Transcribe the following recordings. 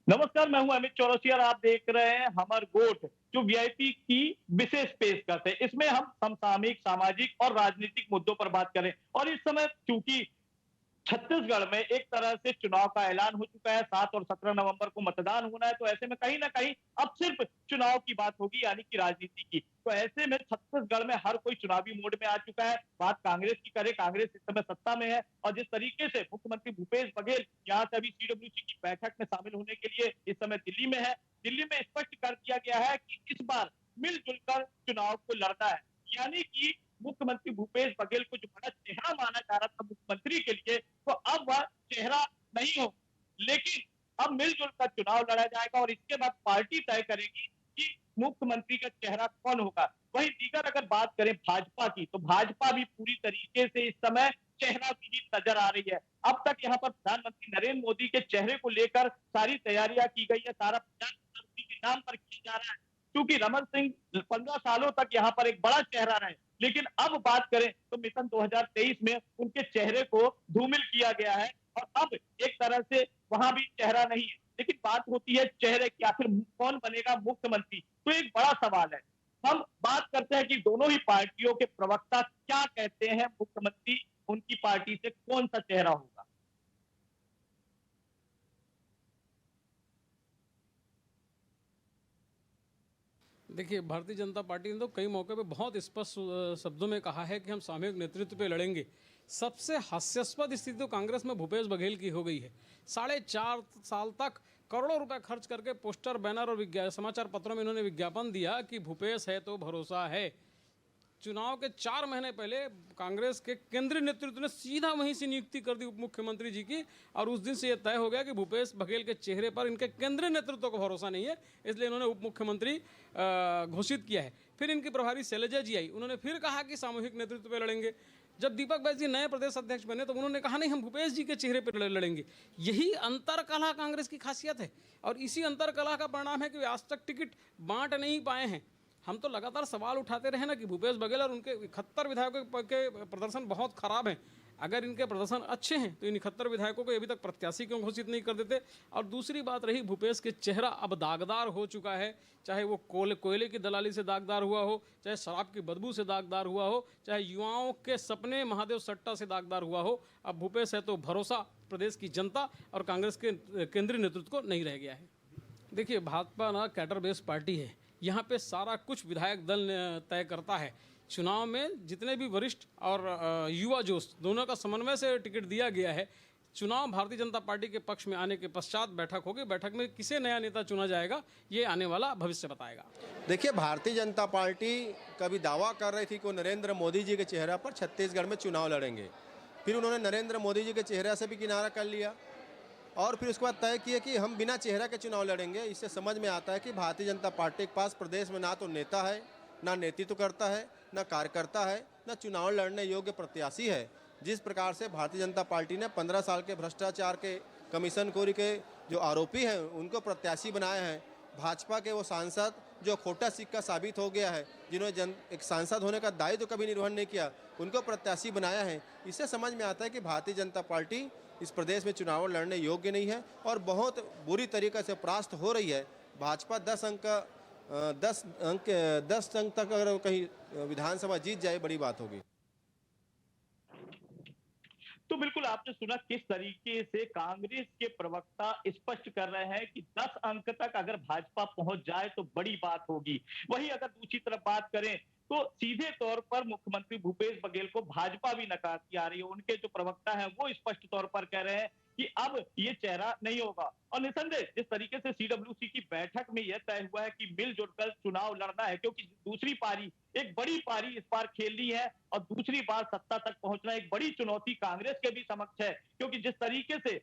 नमस्कार, मैं हूं अमित चौरसिया और आप देख रहे हैं हमर गोठ, जो वीआईपी की विशेष पेशकश है। इसमें हम समसामयिक, सामाजिक और राजनीतिक मुद्दों पर बात करें और इस समय चूंकि छत्तीसगढ़ में एक तरह से चुनाव का ऐलान हो चुका है, 7 और 17 नवंबर को मतदान होना है, तो ऐसे में कहीं न कहीं अब सिर्फ चुनाव की बात होगी यानी कि राजनीति की। तो ऐसे में छत्तीसगढ़ में हर कोई चुनावी मोड में आ चुका है। बात कांग्रेस की करें, कांग्रेस इस समय सत्ता में है और जिस तरीके से मुख्यमंत्री भूपेश बघेल यहाँ से अभी सीडब्ल्यूसी की बैठक में शामिल होने के लिए इस समय दिल्ली में है। दिल्ली में स्पष्ट कर दिया गया है कि इस बार मिलजुल कर चुनाव को लड़ना है। यानी कि मुख्यमंत्री भूपेश बघेल को जो बड़ा चेहरा माना जा रहा था मुख्यमंत्री के लिए, तो अब वह चेहरा नहीं हो, लेकिन अब मिलजुल कर चुनाव लड़ा जाएगा और इसके बाद पार्टी तय करेगी कि मुख्यमंत्री का चेहरा कौन होगा। वहीं दीगर अगर बात करें भाजपा की, तो भाजपा भी पूरी तरीके से इस समय चेहरा विहीन नजर आ रही है। अब तक यहाँ पर प्रधानमंत्री नरेंद्र मोदी के चेहरे को लेकर सारी तैयारियां की गई है, सारा प्रचार प्रसार उसी के नाम पर किया जा रहा है, क्योंकि रमन सिंह 15 सालों तक यहाँ पर एक बड़ा चेहरा रहे। लेकिन अब बात करें तो मिशन 2023 में उनके चेहरे को धूमिल किया गया है और अब एक तरह से वहां भी चेहरा नहीं है। लेकिन बात होती है चेहरे की, आखिर कौन बनेगा मुख्यमंत्री, तो एक बड़ा सवाल है। हम बात करते हैं कि दोनों ही पार्टियों के प्रवक्ता क्या कहते हैं, मुख्यमंत्री उनकी पार्टी से कौन सा चेहरा होगा। देखिए, भारतीय जनता पार्टी ने तो कई मौके पे बहुत स्पष्ट शब्दों में कहा है कि हम सामूहिक नेतृत्व पे लड़ेंगे। सबसे हास्यास्पद स्थिति तो कांग्रेस में भूपेश बघेल की हो गई है। 4.5 साल तक करोड़ों रुपए खर्च करके पोस्टर, बैनर और समाचार पत्रों में इन्होंने विज्ञापन दिया कि भूपेश है तो भरोसा है। चुनाव के 4 महीने पहले कांग्रेस के केंद्रीय नेतृत्व ने सीधा वहीं से नियुक्ति कर दी उप मुख्यमंत्री जी की, और उस दिन से यह तय हो गया कि भूपेश बघेल के चेहरे पर इनके केंद्रीय नेतृत्व को भरोसा नहीं है, इसलिए इन्होंने उप मुख्यमंत्री घोषित किया है। फिर इनकी प्रभारी शैलजा जी आई, उन्होंने फिर कहा कि सामूहिक नेतृत्व पर लड़ेंगे। जब दीपक बैज जी नए प्रदेश अध्यक्ष बने तो उन्होंने कहा नहीं, हम भूपेश जी के चेहरे पर लड़ेंगे। यही अंतर कलह कांग्रेस की खासियत है और इसी अंतर कलह का परिणाम है कि वे आज तक टिकट बांट नहीं पाए हैं। हम तो लगातार सवाल उठाते रहे ना कि भूपेश बघेल और उनके 71 विधायकों के प्रदर्शन बहुत खराब हैं। अगर इनके प्रदर्शन अच्छे हैं तो इन 71 विधायकों को अभी तक प्रत्याशी क्यों घोषित नहीं कर देते। और दूसरी बात रही, भूपेश के चेहरा अब दागदार हो चुका है, चाहे वो कोयले की दलाली से दागदार हुआ हो, चाहे शराब की बदबू से दागदार हुआ हो, चाहे युवाओं के सपने महादेव सट्टा से दागदार हुआ हो। अब भूपेश है तो भरोसा प्रदेश की जनता और कांग्रेस के केंद्रीय नेतृत्व को नहीं रह गया है। देखिए, भाजपा ना कैडर बेस्ड पार्टी है। यहाँ पे सारा कुछ विधायक दल तय करता है। चुनाव में जितने भी वरिष्ठ और युवा जोश दोनों का समन्वय से टिकट दिया गया है। चुनाव भारतीय जनता पार्टी के पक्ष में आने के पश्चात बैठक होगी। बैठक में किसे नया नेता चुना जाएगा ये आने वाला भविष्य बताएगा। देखिए, भारतीय जनता पार्टी कभी दावा कर रही थी कि वो नरेंद्र मोदी जी के चेहरे पर छत्तीसगढ़ में चुनाव लड़ेंगे। फिर उन्होंने नरेंद्र मोदी जी के चेहरे से भी किनारा कर लिया और फिर उसके बाद तय किया कि हम बिना चेहरा के चुनाव लड़ेंगे। इससे समझ में आता है कि भारतीय जनता पार्टी के पास प्रदेश में ना तो नेता है, ना नेतृत्व करता है, ना कार्यकर्ता है, ना चुनाव लड़ने योग्य प्रत्याशी है। जिस प्रकार से भारतीय जनता पार्टी ने 15 साल के भ्रष्टाचार के, कमीशन खोरी के जो आरोपी हैं उनको प्रत्याशी बनाए हैं, भाजपा के वो सांसद जो खोटा सिक्का साबित हो गया है, जिन्होंने एक सांसद होने का दायित्व कभी निर्वहन नहीं किया, उनको प्रत्याशी बनाया है। इससे समझ में आता है कि भारतीय जनता पार्टी इस प्रदेश में चुनाव लड़ने योग्य नहीं है और बहुत बुरी तरीके से परास्त हो रही है। भाजपा 10 अंक तक अगर कहीं विधानसभा जीत जाए, बड़ी बात होगी। तो बिल्कुल आपने सुना किस तरीके से कांग्रेस के प्रवक्ता स्पष्ट कर रहे हैं कि 10 अंक तक अगर भाजपा पहुंच जाए तो बड़ी बात होगी। वहीं अगर दूसरी तरफ बात करें तो सीधे तौर पर मुख्यमंत्री भूपेश बघेल को भाजपा भी नकारती आ रही है। उनके जो प्रवक्ता हैं वो स्पष्ट तौर पर कह रहे हैं कि अब ये चेहरा नहीं होगा और निसंदेह जिस तरीके से सीडब्ल्यूसी की बैठक में यह तय हुआ है कि मिलजुल कर चुनाव लड़ना है, क्योंकि दूसरी पारी, एक बड़ी पारी इस बार खेलनी है और दूसरी बार सत्ता तक पहुंचना एक बड़ी चुनौती कांग्रेस के भी समक्ष है, क्योंकि जिस तरीके से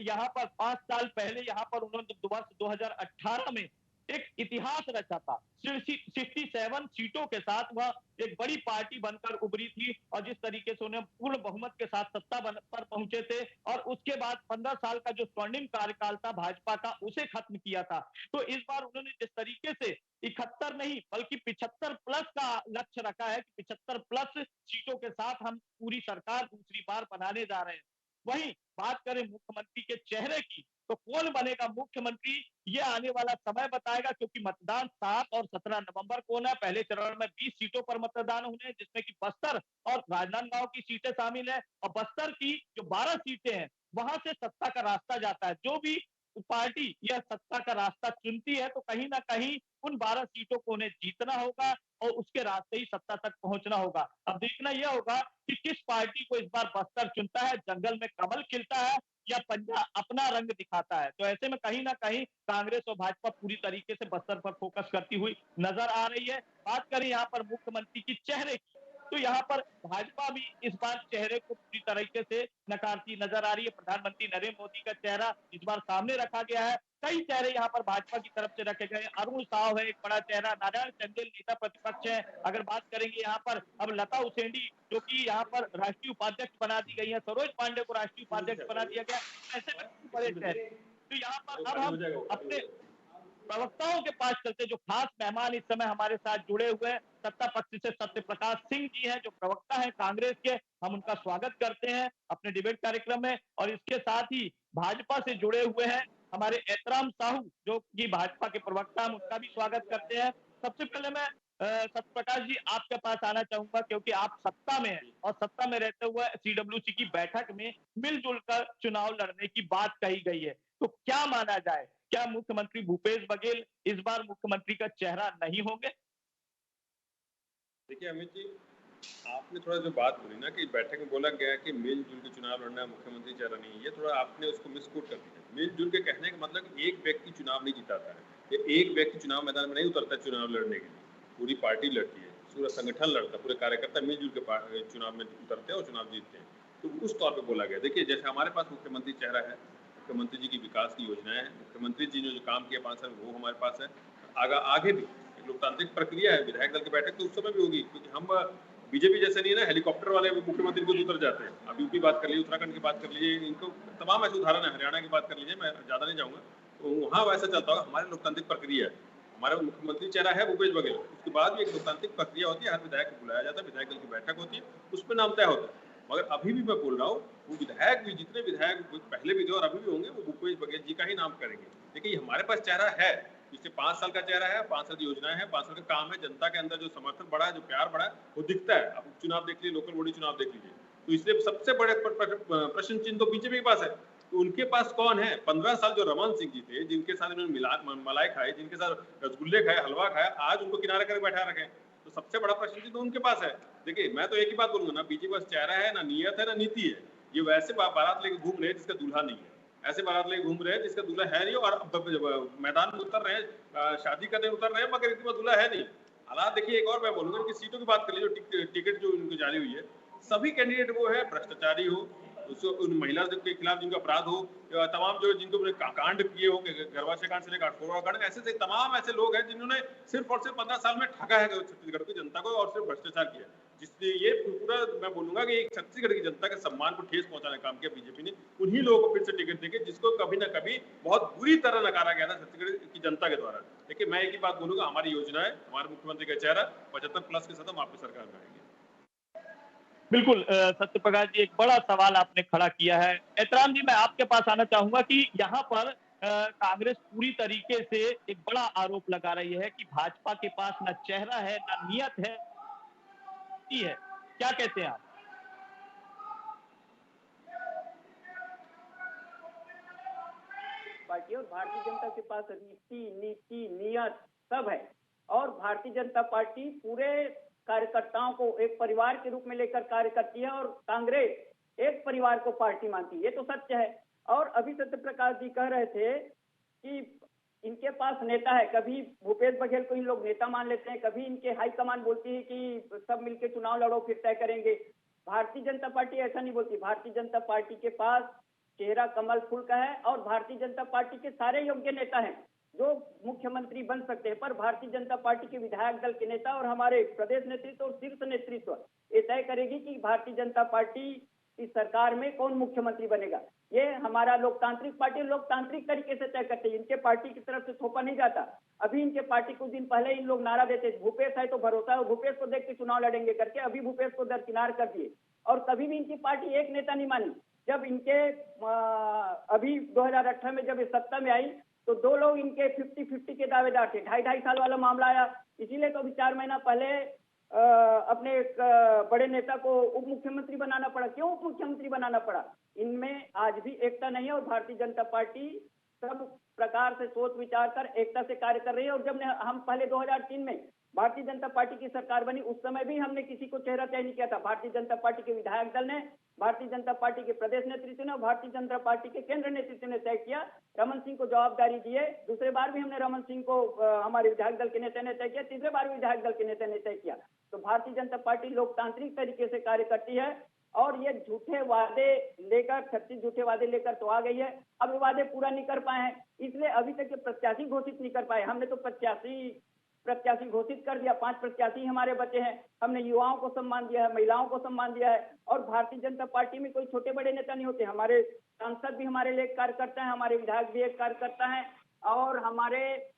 यहाँ पर 5 साल पहले यहाँ पर उन्होंने वर्ष 2018 में एक इतिहास रचा था। 67 सीटों के साथ वह एक बड़ी पार्टी बनकर उभरी थी और जिस तरीके से उन्हें पूर्ण बहुमत के साथ सत्ता पर पहुंचे थे और उसके बाद 15 साल का जो स्वर्णिम कार्यकाल था भाजपा का, उसे खत्म किया था। तो इस बार उन्होंने जिस तरीके से 71 नहीं बल्कि 75 प्लस का लक्ष्य रखा है कि 75 प्लस सीटों के साथ हम पूरी सरकार दूसरी बार बनाने जा रहे हैं। वहीं बात करें मुख्यमंत्री के चेहरे की, तो कौन बनेगा मुख्यमंत्री, ये आने वाला समय बताएगा, क्योंकि मतदान 7 और 17 नवंबर को होना है। पहले चरण में 20 सीटों पर मतदान होने हैं, जिसमें कि बस्तर और राजनांदगांव की सीटें शामिल है, और बस्तर की जो 12 सीटें हैं, वहां से सत्ता का रास्ता जाता है। जो भी पार्टी यह सत्ता का रास्ता चुनती है, तो कहीं ना कहीं उन 12 सीटों को उन्हें जीतना होगा और उसके रास्ते ही सत्ता तक पहुंचना होगा। अब देखना यह होगा कि किस पार्टी को इस बार बस्तर चुनता है, जंगल में कमल खिलता है या पंजा अपना रंग दिखाता है। तो ऐसे में कहीं ना कहीं कांग्रेस और भाजपा पूरी तरीके से बस्तर पर फोकस करती हुई नजर आ रही है। बात करें यहाँ पर मुख्यमंत्री की चेहरे की, तो यहाँ पर भाजपा भी इस बार चेहरे को पूरी तरीके से नकारती नजर आ रही है। प्रधानमंत्री नरेंद्र मोदी का चेहरा इस बार सामने रखा गया है। कई चेहरे यहाँ पर भाजपा की तरफ से रखे गए। अरुण साव है एक बड़ा चेहरा, नारायण चंदेल नेता प्रतिपक्ष है। अगर बात करेंगे यहाँ पर, अब लता उसेंडी जो कि यहाँ पर राष्ट्रीय उपाध्यक्ष बना दी गई है, सरोज पांडे को राष्ट्रीय उपाध्यक्ष बना दिया गया। ऐसे में बड़े चेहरे, तो यहाँ पर अब हम अपने प्रवक्ताओं के पास चलते, जो खास मेहमान इस समय हमारे साथ जुड़े हुए हैं, सत्ता पक्ष से सत्य प्रकाश सिंह जी हैं, जो प्रवक्ता हैं कांग्रेस के। हम उनका स्वागत करते हैं अपने डिबेट कार्यक्रम में। और इसके साथ ही भाजपा से जुड़े हुए हैं हमारे एतराम साहू, जो कि भाजपा के प्रवक्ता, हम उनका भी स्वागत करते हैं। सबसे पहले मैं सत्य प्रकाश जी आपके पास आना चाहूंगा, क्योंकि आप सत्ता में हैं और सत्ता में रहते हुए सीडब्ल्यूसी की बैठक में मिलजुल कर चुनाव लड़ने की बात कही गई है। तो क्या माना जाए, क्या मुख्यमंत्री भूपेश बघेल इस बार मुख्यमंत्री का चेहरा नहीं होंगे? देखिए अमित जी, आपने थोड़ा जो बात बोली ना कि बैठक में बोला गया कि मिलजुल के चुनाव लड़ना, मुख्यमंत्री चेहरा नहीं, ये थोड़ा आपने उसको मिसकोट कर दिया। मिलजुल के कहने का मतलब एक व्यक्ति चुनाव नहीं जिताता है, ये एक व्यक्ति चुनाव मैदान में नहीं उतरता चुनाव लड़ने के लिए, पूरी पार्टी लड़ती है, पूरा संगठन लड़ता है, पूरे कार्यकर्ता मिलजुल के चुनाव में उतरते हैं और चुनाव जीतते हैं। तो उस तौर पर बोला गया। देखिए जैसे हमारे पास मुख्यमंत्री चेहरा है, मुख्यमंत्री जी की विकास की योजनाएं हैं, मुख्यमंत्री जी ने जो काम किया 5 साल में वो हमारे पास है। आगे भी एक लोकतांत्रिक प्रक्रिया है, विधायक दल की बैठक तो उस समय भी होगी, क्योंकि हम बीजेपी जैसे नहीं है ना हेलीकॉप्टर वाले मुख्यमंत्री को उतर जाते हैं। अब यूपी बात कर लीजिए, उत्तराखंड की बात कर लीजिए, इनको तमाम ऐसे उदाहरण है, हरियाणा की बात कर लीजिए, मैं ज्यादा नहीं जाऊंगा। तो वहाँ वैसा चलता होगा। हमारे लोकतांत्रिक प्रक्रिया है, हमारा मुख्यमंत्री चेहरा है भूपेश बघेल, उसके बाद भी एक लोकतांत्रिक प्रक्रिया होती है, हर विधायक को बुलाया जाता है, विधायक दल की बैठक होती है, उसमें नाम तय होता है। मगर अभी भी मैं बोल रहा हूँ, वो विधायक भी, जितने विधायक पहले भी थे और अभी भी होंगे, वो भूपेश बघेल जी का ही नाम करेंगे। देखिए हमारे पास चेहरा है, पिछले 5 साल का चेहरा है, 5 साल की योजनाएं हैं, 5 साल का काम है, जनता के अंदर जो समर्थन बढ़ा है, जो प्यार बढ़ा है, वो दिखता है। आप चुनाव देख लीजिए, लोकल बॉडी चुनाव देख लीजिए, तो इसलिए सबसे बड़े प्रश्न चिन्ह तो बीजेपी के पास है। तो उनके पास कौन है? 15 साल जो रमन सिंह जी थे, जिनके साथ उन्होंने मलाई खाए, जिनके साथ रसगुल्ले खाए, हलवा खाया, आज उनको किनारे करके बैठा रखे। तो सबसे बड़ा प्रश्न चिन्ह तो उनके पास है। देखिए मैं तो एक ही बात बोलूंगा, ना बीजेपी के पास चेहरा है, ना नियत है, ना नीति है। ये वैसे बारात लेके घूम रहे हैं जिसका दूल्हा नहीं है, ऐसे बारात लेके घूम रहे हैं जिसका दूल्हा है नहीं, और मैदान में उतर रहे हैं, शादी करने उतर रहे हैं, मगर इनके पास दूल्हा है नहीं। हालात देखिए, एक और मैं बोलूंगा, इनकी सीटों की बात कर लीजिए, जो टिकट जो इनको जारी हुई है, सभी कैंडिडेट वो है भ्रष्टाचारी हो, उसको उन महिला के खिलाफ जिनका अपराध हो, तमाम जो जिनको कांड किए हो, गर्भाशय कांड से लेकर अठोरा कांड, ऐसे तमाम ऐसे लोग हैं जिन्होंने सिर्फ और सिर्फ 15 साल में ठगा है छत्तीसगढ़ की जनता को और सिर्फ भ्रष्टाचार किया। जिसने ये पूरा, मैं बोलूंगा कि एक छत्तीसगढ़ की जनता के सम्मान को ठेस पहुंचाने का काम किया बीजेपी ने। उन्हीं लोगों को फिर से टिकट देके, जिसको कभी ना कभी बहुत बुरी तरह नकारा गया था छत्तीसगढ़ की जनता के द्वारा। देखिए मैं एक ही बात बोलूंगा, हमारी योजना है, हमारे मुख्यमंत्री का चेहरा 75+ के साथ हम आपकी सरकार में आएंगे। बिल्कुल सत्य प्रकाश जी, एक बड़ा सवाल आपने खड़ा किया है। एहतराम जी, मैं आपके पास आना चाहूंगा कि यहाँ पर कांग्रेस पूरी तरीके से एक बड़ा आरोप लगा रही है कि भाजपा के पास ना चेहरा है, ना नियत है, क्या कहते हैं आप? पार्टी और भारतीय जनता के पास रीति, नीति, नियत सब है। और भारतीय जनता पार्टी पूरे कार्यकर्ताओं को एक परिवार के रूप में लेकर कार्य करती है, और कांग्रेस एक परिवार को पार्टी मानती है, ये तो सत्य है। और अभी सत्य प्रकाश जी कह रहे थे कि इनके पास नेता है, कभी भूपेश बघेल को इन लोग नेता मान लेते हैं, कभी इनके हाईकमान बोलती है कि सब मिलकर चुनाव लड़ो फिर तय करेंगे। भारतीय जनता पार्टी ऐसा नहीं बोलती। भारतीय जनता पार्टी के पास चेहरा कमल फूल का है, और भारतीय जनता पार्टी के सारे योग्य नेता हैं जो मुख्यमंत्री बन सकते हैं। पर भारतीय जनता पार्टी के विधायक दल के नेता और हमारे प्रदेश नेतृत्व और शीर्ष नेतृत्व ये तय करेगी कि भारतीय जनता पार्टी इस सरकार में कौन मुख्यमंत्री बनेगा। ये हमारा लोकतांत्रिक पार्टी लोकतांत्रिक तरीके से तय करते हैं, इनके पार्टी की तरफ से थोपा नहीं जाता। अभी इनके पार्टी कुछ दिन पहले इन लोग नारा देते भूपेश है तो भरोसा है, और भूपेश को देख के चुनाव लड़ेंगे करके, अभी भूपेश को दरकिनार कर दिए। और कभी भी इनकी पार्टी एक नेता नहीं मानी। जब इनके अभी 2018 में जब ये सत्ता में आई तो दो लोग इनके 50-50 के दावेदार थे। 2.5 साल वाला मामला आया, इसीलिए तो अभी 4 महीना पहले अपने एक बड़े नेता को उप मुख्यमंत्री बनाना पड़ा। क्यों उप मुख्यमंत्री बनाना पड़ा? इनमें आज भी एकता नहीं है और भारतीय जनता पार्टी सब प्रकार से सोच विचार कर एकता से कार्य कर रही है। और जब हम पहले 2003 में भारतीय जनता पार्टी की सरकार बनी, उस समय भी हमने किसी को चेहरा तय नहीं किया था। भारतीय जनता पार्टी के विधायक दल ने, भारतीय जनता पार्टी के प्रदेश नेतृत्व ने और भारतीय जनता पार्टी के केंद्र नेतृत्व ने तय किया, रमन सिंह को जवाबदारी दिए। दूसरे बार भी हमने रमन सिंह को हमारे विधायक दल के नेता ने तय किया, तीसरे बार भी विधायक दल के नेता ने तय किया। तो भारतीय जनता पार्टी लोकतांत्रिक तरीके से कार्य करती है और ये झूठे वादे लेकर 36 झूठे वादे लेकर तो आ गई है। अब ये वादे पूरा नहीं कर पाए हैं, इसलिए अभी तक ये प्रत्याशी घोषित नहीं कर पाए। हमने तो प्रत्याशी घोषित कर दिया, 5 प्रत्याशी हमारे बचे हैं। हमने युवाओं को सम्मान दिया है, महिलाओं को सम्मान दिया है। और भारतीय जनता पार्टी में कोई छोटे बड़े नेता नहीं होते। हमारे सांसद भी हमारे लिए कार्य करते हैं, हमारे विधायक भी एक कार्य करता है और हमारे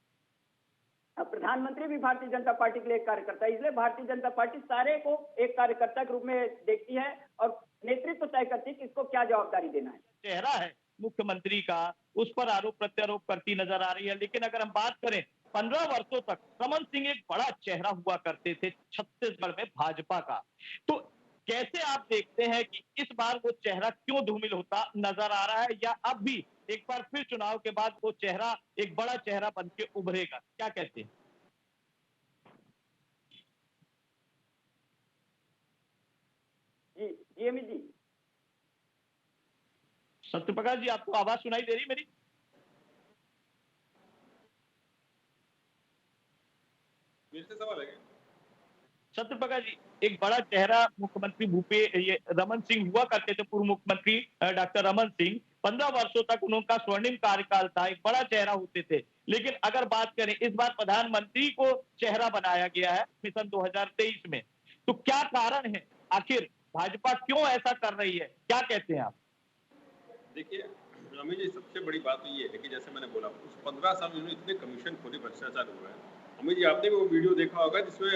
प्रधानमंत्री भी भारतीय जनता पार्टी के लिए कार्य करता है। इसलिए भारतीय जनता पार्टी सारे को एक कार्यकर्ता के रूप में देखती है और नेतृत्व तय करती है कि इसको क्या जवाबदारी देना है। चेहरा है मुख्यमंत्री का, उस पर आरोप प्रत्यारोप करती नजर आ रही है। लेकिन अगर हम बात करें 15 वर्षों तक रमन सिंह एक बड़ा चेहरा हुआ करते थे छत्तीसगढ़ में भाजपा का, तो कैसे आप देखते हैं कि इस बार वो चेहरा क्यों धूमिल होता नजर आ रहा है, या अब भी एक बार फिर चुनाव के बाद वो चेहरा एक बड़ा चेहरा बन के उभरेगा? क्या कहते हैं? जी अमित जी। सत्यप्रकाश जी, आपको आवाज सुनाई दे रही मेरी? मेरे से सवाल है। सत्यप्रकाश जी, एक बड़ा चेहरा मुख्यमंत्री ये रमन सिंह हुआ करते थे, पूर्व मुख्यमंत्री डॉक्टर रमन सिंह। 15 वर्षों तक उनका स्वर्णिम कार्यकाल था, एक बड़ा चेहरा होते थे। लेकिन अगर बात करें इस बार प्रधानमंत्री को चेहरा बनाया गया है मिशन 2023 में, तो क्या कारण है? आखिर भाजपा क्यों ऐसा कर रही है? क्या कहते हैं आप? देखिए अमित जी, सबसे बड़ी बात तो ये है कि जैसे मैंने बोला उस 15 साल में इतने कमीशन खोले, भ्रष्टाचार हुआ है। अमित जी, आपने वो वीडियो देखा होगा जिसमें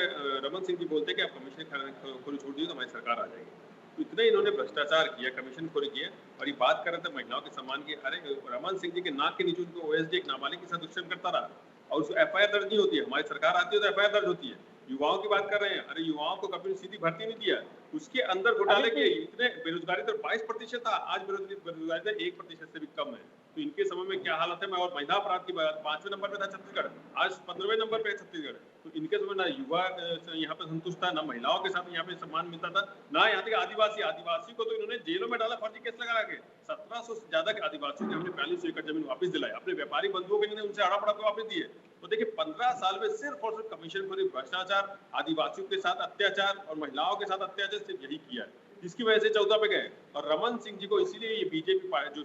रमन सिंह जी बोलते हैं कि आप कमीशन खोरी छोड़ दिए तो हमारी सरकार आ जाएगी। तो इतने इन्होंने भ्रष्टाचार किया, कमीशन खोरी किया। और ये बात कर रहे थे महिलाओं के सम्मान की। अरे रमन सिंह जी के नाक के नीचे उनको ओएसडी एक नाबालिग के साथ दुष्कर्म करता रहा और उसको एफआईआर दर्ज नहीं होती है। हमारी सरकार आती है तो एफआईआर दर्ज होती है। युवाओं की बात कर रहे हैं, अरे युवाओं को कभी सीधी भर्ती नहीं दिया, उसके अंदर घोटाले किए। इतने बेरोजगारी तो 22% था, आज बेरोजगारी 1% से भी कम है। तो इनके समय में क्या हालत है। मैं और महिला अपराध की बात 5वें नंबर पे था छत्तीसगढ़, आज 15वें नंबर पे है छत्तीसगढ़। तो इनके समय ना युवा यहाँ पे संतुष्ट था, ना महिलाओं के साथ यहाँ पे सम्मान मिलता था, ना यहाँ तक आदिवासी को तो इन्होंने जेलों में डाला फर्जी केस लगा के। 1700 से ज्यादा आदिवासियों के हमने 42 एकड़ जमीन वापस दिलाई, अपने व्यापारी बंधुओं के लिए उनसे हड़प के वापस दिए। तो देखिए 15 साल में सिर्फ और सिर्फ कमीशन खोरी, भ्रष्टाचार, आदिवासियों के साथ अत्याचार और महिलाओं के साथ अत्याचार सिर्फ यही किया है, जिसकी वजह से 14 पे गए। और रमन सिंह जी को इसीलिए ये बीजेपी जो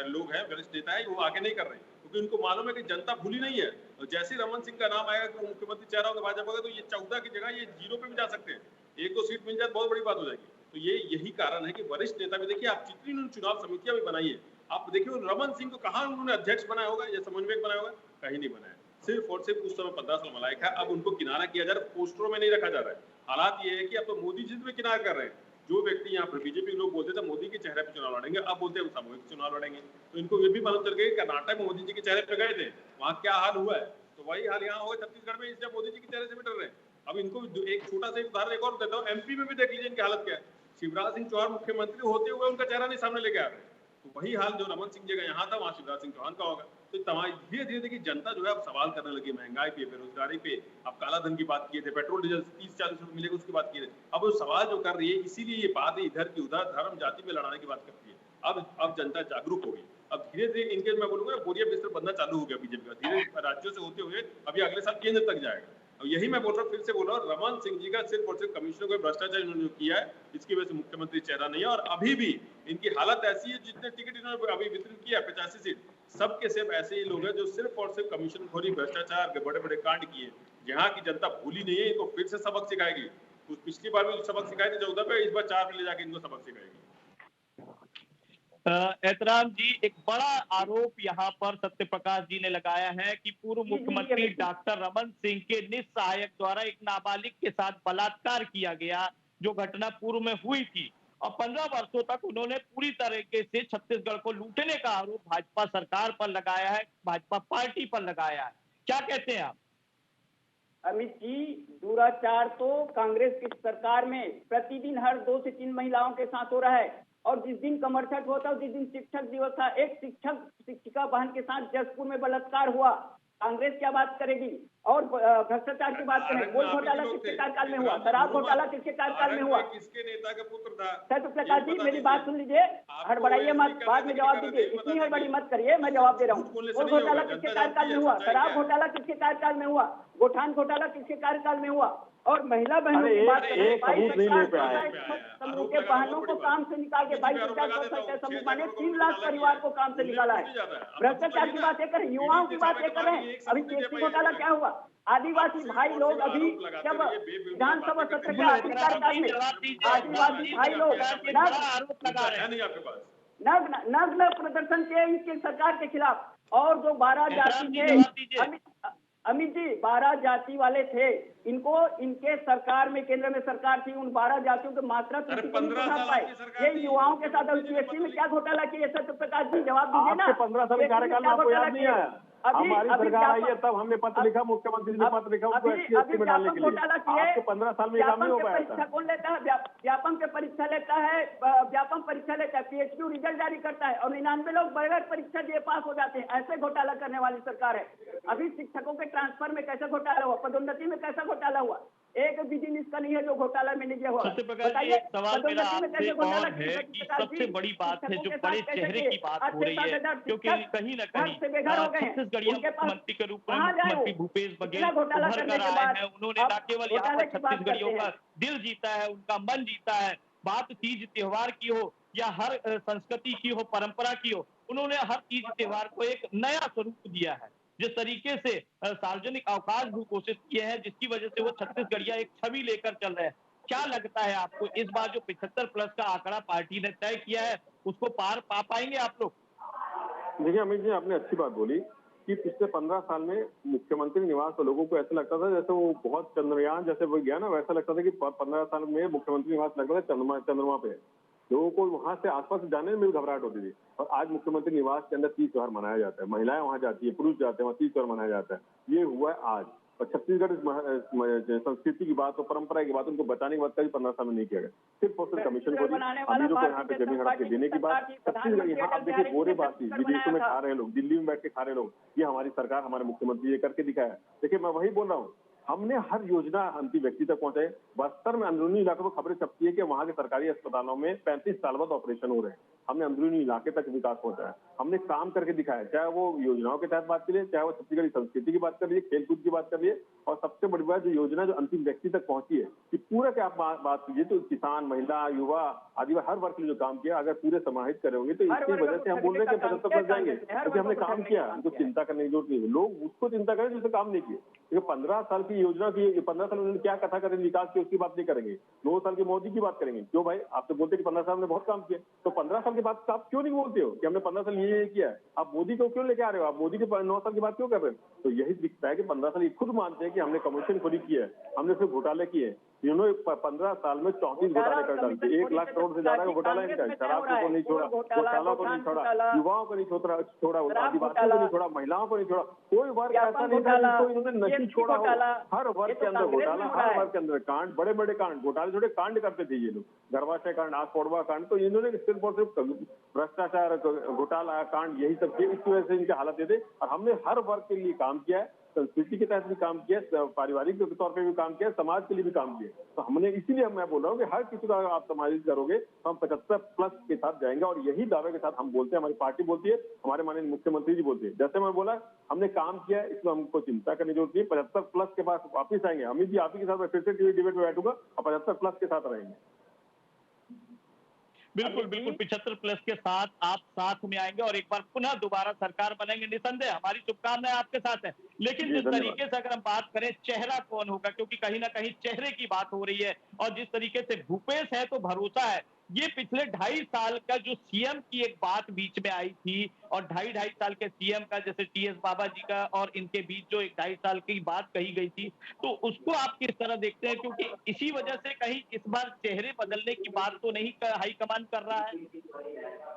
लोग हैं, वरिष्ठ नेता है, वो आगे नहीं कर रहे क्योंकि उनको मालूम है कि जनता भूली नहीं है। और जैसे रमन सिंह का नाम आएगा कि मुख्यमंत्री चेहरा होगा भाजपा का, तो ये 14 की जगह ये 0 पे भी जा सकते हैं। 1-2 सीट मिल जाए बहुत बड़ी बात हो जाएगी। तो ये यही कारण है कि वरिष्ठ नेता भी देखिए, आप जितनी उन्होंने चुनाव समितियां भी बनाई है, आप देखिए रमन सिंह को कहाँ उन्होंने अध्यक्ष बनाया होगा या समन्वयक बनाया होगा, कहीं नहीं बनाया। सिर्फ और सिर्फ उस समय 15 साल मलाइक है। अब उनको किनारा किया जा रहा है, पोस्टरों में नहीं रखा जा रहा है। हालात ये है कि अब तो मोदी जी में किनारा कर रहे हैं। जो व्यक्ति यहाँ पर बीजेपी लोग बोलते थे मोदी के चेहरे पे चुनाव लड़ेंगे, अब बोलते हैं सामूहिक चुनाव लड़ेंगे। तो इनको ये भी मालूम चल गया कि कर्नाटक में मोदी जी के चेहरे पे गए थे, वहाँ क्या हाल हुआ है, तो वही हाल यहाँ होगा छत्तीसगढ़ में, इसलिए मोदी जी के चेहरे से भी डर रहे हैं। अब इनको एक छोटा सा उदाहरण एक और देता हूँ, एमपी में भी देख लीजिए इनकी हालत क्या है। शिवराज सिंह चौहान मुख्यमंत्री होते हुए उनका चेहरा नहीं सामने लेके आ रहे हैं। तो वही हाल जो रमन सिंह जी का यहाँ था, वहाँ शिवराज सिंह चौहान का होगा। तो धीरे धीरे देखिए जनता जो है अब सवाल करने लगी, महंगाई पे, बेरोजगारी पे। अब काला धन की बात किए थे, पेट्रोल डीजल 30-40 रुपए मिलेगा उसकी बात किए थे। अब वो सवाल जो कर रही है, इसीलिए ये बात है इधर की उधर धर्म जाति में लड़ाने की बात करती है। अब जनता जागरूक होगी। अब धीरे धीरे इनके मैं बोलूंगा बोरिया बिस्तर बनना चालू हो गया बीजेपी का, धीरे राज्यों से होते हुए अभी अगले साल केंद्र तक जाएगा। और यही मैं बोल रहा हूँ, फिर से बोल रहा हूँ, रमन सिंह जी का सिर्फ और सिर्फ कमिश्नर को भ्रष्टाचार इन्होंने किया है, इसकी वजह से मुख्यमंत्री चेहरा नहीं है। और अभी भी इनकी हालत ऐसी है, जितने टिकट इन्होंने अभी वितरित किया 85 सीट, सबके सिर्फ ऐसे ही लोग हैं जो सिर्फ और सिर्फ कमीशन खोरी, भ्रष्टाचार के बड़े बड़े कांड किए। जहाँ की जनता भूली नहीं है, इनको फिर से सबक सिखाएगी। पिछली बार भी सबक सिखाई थी 14 पे, इस बार 4 पे ले जाके इनको सबक सिखाएगी। एहतराम जी, एक बड़ा आरोप यहाँ पर सत्यप्रकाश जी ने लगाया है कि पूर्व मुख्यमंत्री डॉक्टर रमन सिंह के निस्सहायक द्वारा एक नाबालिग के साथ बलात्कार किया गया, जो घटना पूर्व में हुई थी। और 15 वर्षों तक उन्होंने पूरी तरीके से छत्तीसगढ़ को लूटने का आरोप भाजपा सरकार पर लगाया है, भाजपा पार्टी पर लगाया है। क्या कहते हैं आप? अमित जी, दुराचार तो कांग्रेस की सरकार में प्रतिदिन हर 2 से 3 महिलाओं के साथ हो रहा है। और जिस दिन कमर छठ होता है, जिस दिन शिक्षक दिवस था, एक शिक्षिका बहन के साथ जसपुर में बलात्कार हुआ। कांग्रेस क्या बात करेगी? और भ्रष्टाचार की बात करें, गोल घोटाला किसके कार्यकाल में हुआ? शराब घोटाला किसके कार्यकाल में हुआ? किसके नेता का पुत्र था? सत्य प्रकाश जी, मेरी बात सुन लीजिए, हड़बड़ाइए मत, बाद में जवाब दीजिए। इतनी हड़बड़ी मत करिए, मैं जवाब दे रहा हूँ। गोल घोटाला किसके कार्यकाल में हुआ? शराब घोटाला किसके कार्यकाल में हुआ? गोठान घोटाला किसके कार्यकाल में हुआ? और महिला बहनों की बात करें, 22 समूह के बहनों को काम से निकाल के 22,000 समूह बने, 3 लाख परिवार को काम से निकाला है। भ्रष्टाचार की बातें करें, युवाओं की बातें करें, अभी केसी घोटाला क्या हुआ? आदिवासी भाई लोग अभी जब विधानसभा सत्र के आखिरी कार्यकाल में आदिवासी भाई लोग नग्न प्रदर्शन किए इनकी सरकार के खिलाफ। और जो 12 जाति थे, अमित जी, 12 जाति वाले थे, इनको इनके सरकार में, केंद्र में सरकार थी, उन 12 जातियों के मात्रा त्रुटि को नहीं सुधार पाए। ये युवाओं के साथ यूपीएससी में क्या घोटाला किए? सत्य प्रकाश जी जवाब दीजिए ना। 15 साल कार्यकाल में आपको याद नहीं आया? हमारी सरकार आई है तब हमने पत्र लिखा, मुख्यमंत्री ने पत्र लिखा उसको एससी में डालने के लिए। आपके 15 साल में काम नहीं हो पाया था। कौन लेता है? व्यापम के परीक्षा लेता है, व्यापम परीक्षा लेता है, पीएचक्यू रिजल्ट जारी करता है, और 99 लोग बगैर परीक्षा दिए पास हो जाते हैं। ऐसे घोटाला करने वाली सरकार है। अभी शिक्षकों के ट्रांसफर में कैसा घोटाला हुआ? पदोन्नति में कैसा घोटाला हुआ? एक विधि इसका नहीं है जो घोटाला में नहीं हुआ। बताइए, सवाल मेरा आपसे और है कि सबसे बड़ी बात है जो बड़े चेहरे की बात हो रही है, क्योंकि कहीं न कहीं छत्तीसगढ़िया मुख्यमंत्री के रूप में मुख्यमंत्री भूपेश बघेल उभर कर आए हैं। उन्होंने न केवल यहाँ पर छत्तीसगढ़ियों का दिल जीता है, उनका मन जीता है। बात तीज त्योहार की हो या हर संस्कृति की हो, परंपरा की हो, उन्होंने हर तीज त्योहार को एक नया स्वरूप दिया है। जिस तरीके से सार्वजनिक अवकाश भी घोषित किए हैं, जिसकी वजह से वो छत्तीसगढ़िया एक छवि लेकर चल रहे हैं। क्या लगता है आपको, इस बार जो 75 प्लस का आंकड़ा पार्टी ने तय किया है, उसको पार पा पाएंगे आप लोग? देखिए अमित जी, आपने अच्छी बात बोली कि पिछले 15 साल में मुख्यमंत्री निवास तो लोगों को ऐसा लगता था जैसे वो बहुत चंद्रयान जैसे वो गया ना, वैसा लगता था कि 15 साल में मुख्यमंत्री निवास लगता था चंद्रमा पे। लोगों को वहां से आसपास जाने में भी घबराहट होती थी। और आज मुख्यमंत्री निवास के अंदर तीज त्योहार मनाया जाता है, महिलाएं वहां जाती है, पुरुष जाते हैं, वहाँ तीज त्योहार मनाया जाता है। ये हुआ है आज। और छत्तीसगढ़ संस्कृति की बात और परंपरा की बात उनको बचाने की बात कभी 15 साल में नहीं किया गया। सिर्फ और सिर्फ कमीशन को अमीरों को यहाँ पे जमीन हड़प के देने की बात। छत्तीसगढ़ यहाँ आप देखिए, गोरेबासी विदेशों में खा रहे लोग, दिल्ली में बैठ के खा रहे लोग, ये हमारी सरकार, हमारे मुख्यमंत्री ये करके दिखाया। देखिए मैं वही बोल रहा हूँ, हमने हर योजना अंतिम व्यक्ति तक पहुंचाई। बस्तर में अंदरूनी इलाकों में खबरें छपती है कि वहां के सरकारी अस्पतालों में 35 साल बाद ऑपरेशन हो रहे हैं। हमने अंदरूनी इलाके तक विकास पहुंचाया, हमने काम करके दिखाया, चाहे वो योजनाओं के तहत बात करिए, चाहे वो छत्तीसगढ़ी संस्कृति की बात करिए, खेलकूद की बात करिए, और सबसे बड़ी बात जो योजना जो अंतिम व्यक्ति तक पहुंची है कि पूरा क्या आप बात कीजिए तो किसान, महिला, युवा, आदिवासी हर वर्ग के लिए जो काम किया, अगर पूरे समाहित करे होंगे तो इसकी वजह से हम बोल रहे हैं कि 75 प्लस जाएंगे, क्योंकि हमने काम किया, उनको चिंता करने की जरूरत नहीं है। लोग उसको चिंता करें जिससे काम नहीं किए। 15 साल की योजना की, 15 साल उन्होंने क्या कथा करें विकास की, उसकी बात नहीं करेंगे। 9 साल की मोदी की बात करेंगे। क्यों भाई, आप तो बोलते कि 15 साल में बहुत काम किया, तो 15 साल के बाद आप क्यों नहीं बोलते हो कि हमने 15 साल ये किया है? आप मोदी को क्यों लेके आ रहे हो? आप मोदी के 9 साल की बात क्यों कर रहे हो? तो यही दिखता है कि 15 साल ये खुद मानते हैं कि हमने कमीशन खोरी की है, हमने सिर्फ घोटाले किए। इन्होंने 15 साल में 34 घोटाले कर डालते, 1 लाख करोड़ से ज्यादा का घोटाला इनका। शराब को नहीं छोड़ा, घोटाला को नहीं छोड़ा, युवाओं को नहीं छोड़ा, आदिवासियों को नहीं छोड़ा, महिलाओं को नहीं छोड़ा, कोई वर्ग ऐसा नहीं था जिसको इन्होंने नहीं छोड़ा हो। हर वर्ग के अंदर घोटाला, हर वर्ग के अंदर कांड, बड़े बड़े कांड, घोटाले छोटे कांड करते थे ये लोग। गर्भाशय कांड, आग फोड़वा कांड, तो इन्होंने सिर्फ और सिर्फ भ्रष्टाचार, घोटाला कांड, यही सब किए। इसकी वजह से इनके हालत ये थे। और हमने हर वर्ग के लिए काम किया है, संस्कृति के तहत भी काम किया, पारिवारिक के तौर पे भी काम किया, समाज के लिए भी काम किया। तो हमने इसीलिए मैं बोल रहा हूँ कि हर किसी का आप समाजित करोगे तो हम 75 प्लस के साथ जाएंगे। और यही दावे के साथ हम बोलते हैं, हमारी पार्टी बोलती है, हमारे माननीय मुख्यमंत्री जी बोलते हैं। जैसे मैं बोला, हमने काम किया है, इसमें हमको चिंता करने की जरूरत नहीं है। 75 प्लस के बाद वापिस आएंगे। अमित जी, आप ही के साथ मैं फिर से टीवी डिबेट में बैठूंगा और 75 प्लस के साथ रहेंगे। बिल्कुल बिल्कुल, 75 प्लस के साथ आप साथ में आएंगे और एक बार पुनः दोबारा सरकार बनेंगे, निसंदेह हमारी शुभकामनाएं आपके साथ है। लेकिन जिस तरीके से अगर हम बात करें चेहरा कौन होगा, क्योंकि कहीं ना कहीं चेहरे की बात हो रही है, और जिस तरीके से भूपेश है तो भरोसा है ये पिछले 2.5 साल का जो सीएम की एक बात बीच में आई थी और 2.5 साल के सीएम का, जैसे टीएस बाबा जी का और इनके बीच जो एक 2.5 साल की बात कही गई थी, तो उसको आप किस तरह देखते हैं? क्योंकि इसी वजह से कहीं इस बार चेहरे बदलने की बात तो नहीं हाईकमान कर रहा है?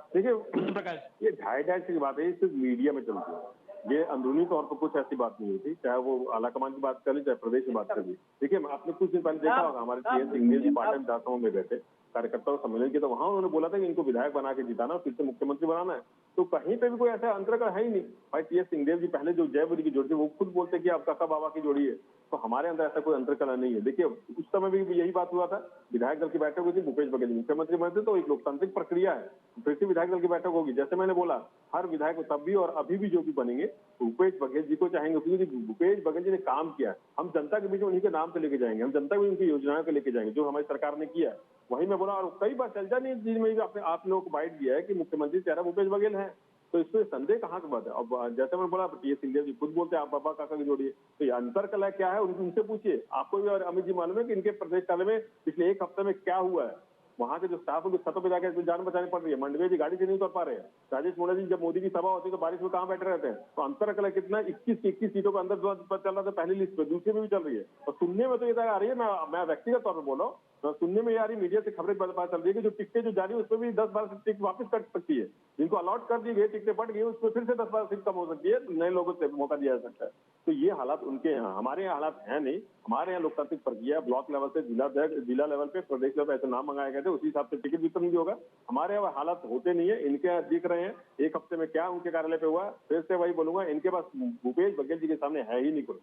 देखिए, प्रकाश। ये ढाई ढाई की बात है, ये सिर्फ मीडिया में चलती है। ये अंदरूनी तौर पर कुछ ऐसी बात नहीं होती, चाहे वो आलाकमान की बात कर ली, चाहे प्रदेश की बात कर ली। देखिए, आपने कुछ दिन पहले देखा होगा, हमारे टीएस सिंहदेव जी पाटन विधानसभा में गए थे, कार्यकर्ताओं सम्मेलन किया, तो वहां उन्होंने बोला था कि इनको विधायक बना के जिताना और फिर से मुख्यमंत्री बनाना है। तो कहीं पे भी कोई ऐसा अंतर्कल है ही नहीं। भाई टीएस सिंहदेव जी पहले जो जयपुरी की जोड़ी थी, वो खुद बोलते कि आप काका बाबा की जोड़ी है। तो हमारे अंदर ऐसा कोई अंतर्कल नहीं है। देखिए, उस समय भी यही बात हुआ था, विधायक दल की बैठक हुई थी, भूपेश बघेल मुख्यमंत्री बने थे, तो एक लोकतांत्रिक प्रक्रिया है, फिर से विधायक दल की बैठक होगी। जैसे मैंने बोला, हर विधायक तब भी और अभी भी जो भी बनेंगे, भूपेश बघेल जी को चाहेंगे, क्योंकि भूपेश बघेल जी ने काम किया है। हम जनता के बीच में उन्हीं के नाम पे लेके जाएंगे, हम जनता भी उनकी योजनाओं को लेके जाएंगे जो हमारी सरकार ने किया है। वही मैं बोला, और कई बार चर्चा नहीं चीज में अपने आप लोगों को बाइट दिया है कि मुख्यमंत्री चेहरा भूपेश बघेल है, तो इसमें संदेह कहाँ की बात है? अब जैसे मैंने बोला, टीएस सिंहदेव जी खुद बोलते हैं आप बाबा काका की जोड़िए, तो ये अंतरकला क्या है उनसे पूछिए। आपको भी और अमित जी मालूम है कि इनके प्रदेश कार्य में पिछले एक हफ्ते में क्या हुआ है। वहां के जो स्टाफ उनके छतों पर जाकर जान बचानी पड़ रही है। मंडवे जी गाड़ी से नहीं उतर पा रहे हैं। राजेश मोड़ा जी जब मोदी की सभा होती है तो बारिश में कहाँ बैठे रहते हैं। तो अंतरकला कितना, 21 सीटों के अंदर चल रहा था पहली लिस्ट पे, दूसरी में भी चल रही है। और सुनने में तो ये आ रही है, मैं व्यक्तिगत तौर पर बोल रहा हूँ, तो सुनने में ये आ रही, मीडिया से खबरें पता चल रही है कि जो टिकटें जो जारी है उसमें भी 10-12 टिकट वापस कट सकती है। जिनको अलॉट कर दी गई टिकटें बढ़ गई, उसमें फिर से 10-12 सीट कम हो सकती है, नए लोगों से मौका दिया जा सकता है। तो ये हालात उनके यहाँ, हमारे यहाँ हालात है नहीं। हमारे यहाँ लोकतांत्रिक प्रक्रिया ब्लॉक लेवल से जिला लेवल पे, प्रदेश लेवल पे ऐसे नाम मंगाए गए थे, उसी हिसाब से टिकट वितरण भी होगा। हमारे यहाँ हालात होते नहीं है, इनके दिख रहे हैं। एक हफ्ते में क्या उनके कार्यालय पे हुआ, फिर से वही बोलूंगा, इनके पास भूपेश बघेल जी के सामने है ही नहीं कोई।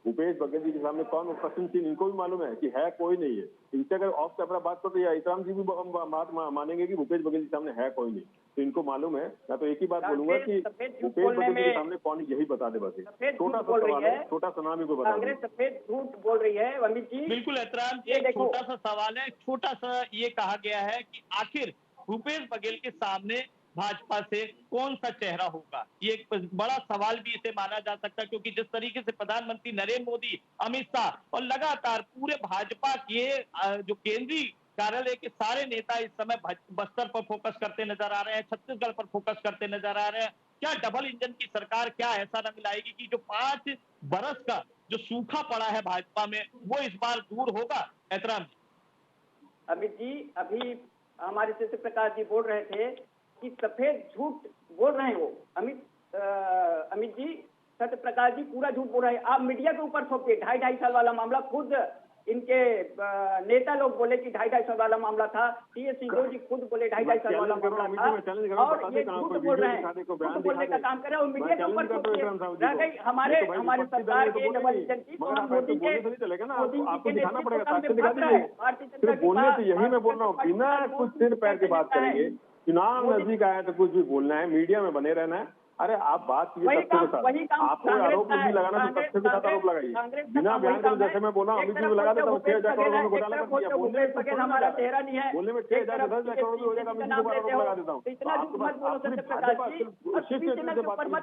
भूपेश बघेल जी के सामने कौन प्रश्न चिन्ह, इनको भी मालूम है कि है कोई नहीं है। इनसे अगर ऑफ कैमरा बात करते हैं, इतराम जी भी बात मानेंगे कि भूपेश बघेल जी के सामने है कोई नहीं। तो इनको मालूम है। मैं तो एक ही बात बोलूंगा कि भूपेश बघेल जी के सामने कौन, यही बता दे बस। छोटा सा सवाल है, छोटा सा नाम ही को बता कांग्रेस सफेद झूठ बोल रही है अमित जी। बिल्कुल एतराम जी, एक छोटा सा सवाल है, छोटा सा ये कहा गया है कि आखिर भूपेश बघेल के सामने भाजपा से कौन सा चेहरा होगा? ये एक बड़ा सवाल भी इसे माना जा सकता है, क्योंकि जिस तरीके से प्रधानमंत्री नरेंद्र मोदी, अमित शाह और लगातार पूरे भाजपा के जो केंद्रीय कार्यालय के सारे नेता इस समय बस्तर पर फोकस करते नजर आ रहे हैं, छत्तीसगढ़ पर फोकस करते नजर आ रहे हैं। क्या डबल इंजन की सरकार क्या ऐसा न मिलाएगी कि जो 5 बरस का जो सूखा पड़ा है भाजपा में, वो इस बार दूर होगा? एतराम जी। अमित जी, अभी हमारे सत्य प्रकाश जी बोल रहे थे कि सफेद झूठ बोल रहे हैं वो। अमित जी, सत्य प्रकाश जी पूरा झूठ बोल रहे हैं। आप मीडिया के ऊपर थोपिए। 2.5 साल वाला मामला खुद इनके नेता लोग बोले कि 2.5 साल वाला मामला था। टीएस सिंहदेव जी खुद बोले 2.5 साल वाला मामला था, और ये झूठ बोल रहे हैं, झूठ बोलने का काम कर रहे हैं। और मीडिया के ऊपर थोपिए। हमारे सरकार के डबल इंजन की, तो हम मोदी के नेतृत्व का भारतीय जनता की बोलने से यही मैं बोल रहा हूँ, बिना कुछ सिर पैर की बात करेंगे। चुनाव नजदीक आया तो कुछ भी बोलना है, मीडिया में बने रहना है। अरे आप बात कीजिए तथ्य के साथ, आपको आरोप नहीं लगाना तो तथ्य के साथ आरोप लगाइए। बिना बयान के, जैसे मैं बोला, अमित जी को लगा देता हूँ 6,000 करोड़ में घोटाला कर दिया। बोलने में 6,000 10,000 करोड़ हो जाएगा, अमित जी को आरोप लगा देता हूँ।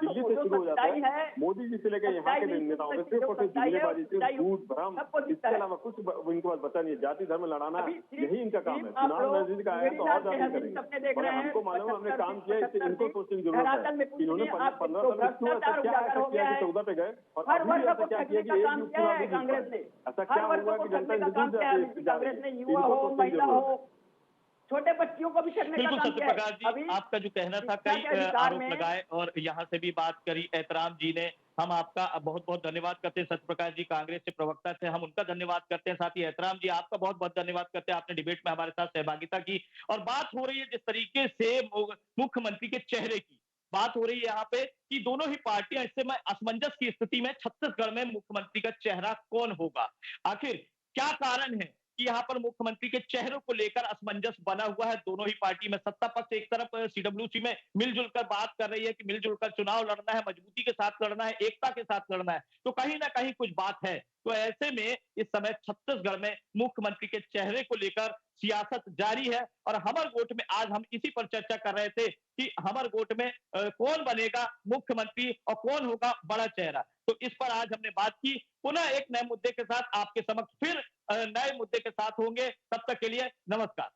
दिल्ली से शुरू हो जाता है, मोदी जी से लेकर यहाँ के नेताओं से सिर्फ जुमलेबाजी, सिर्फ झूठ भ्रम, इसके अलावा कुछ इनके पास बचा नहीं है। जाति धर्म लड़ाना यही इनका काम है। चुनाव नजदीक आया तो और ज्यादा करेंगे। हमको मालूम है, हमने काम किया, इससे इनको सोचने की जरूरत है। इन्होंने 15 साल क्यों ऐसा क्या किया कि 14 पे गए, और अभी ऐसा क्या किया कि एक चुनाव भी कांग्रेस ने, ऐसा क्या हुआ कि जनता कांग्रेस ने युवा हो, महिला हो, छोटे बच्चियों को भी करने का काम किया है। प्रकाश जी, आपका जो कहना था, कई आरोप लगाए और यहाँ से भी बात करी एतराम जी ने। हम आपका बहुत बहुत धन्यवाद करते हैं। सत्य प्रकाश जी कांग्रेस के प्रवक्ता थे, हम उनका धन्यवाद करते हैं। साथ ही एतराम जी, आपका बहुत बहुत धन्यवाद करते हैं, आपने डिबेट में हमारे साथ सहभागिता की। और बात हो रही है जिस तरीके से मुख्यमंत्री के चेहरे की बात हो रही है यहाँ पे, कि दोनों ही पार्टियां इस समय असमंजस की स्थिति में, छत्तीसगढ़ में मुख्यमंत्री का चेहरा कौन होगा। आखिर क्या कारण है कि यहाँ पर मुख्यमंत्री के चेहरों को लेकर असमंजस बना हुआ है दोनों ही पार्टी में? सत्ता पक्ष एक तरफ सीडब्ल्यूसी में मिलजुल कर बात कर रही है कि मिलजुल कर चुनाव लड़ना है, मजबूती के साथ लड़ना है, एकता के साथ लड़ना है, तो कहीं ना कहीं कुछ बात है। तो ऐसे में इस समय छत्तीसगढ़ में मुख्यमंत्री के चेहरे को लेकर सियासत जारी है। और हमर गोठ में आज हम इसी पर चर्चा कर रहे थे कि हमर गोठ में कौन बनेगा मुख्यमंत्री और कौन होगा बड़ा चेहरा। तो इस पर आज हमने बात की। पुनः एक नए मुद्दे के साथ आपके समक्ष फिर नए मुद्दे के साथ होंगे। तब तक के लिए नमस्कार।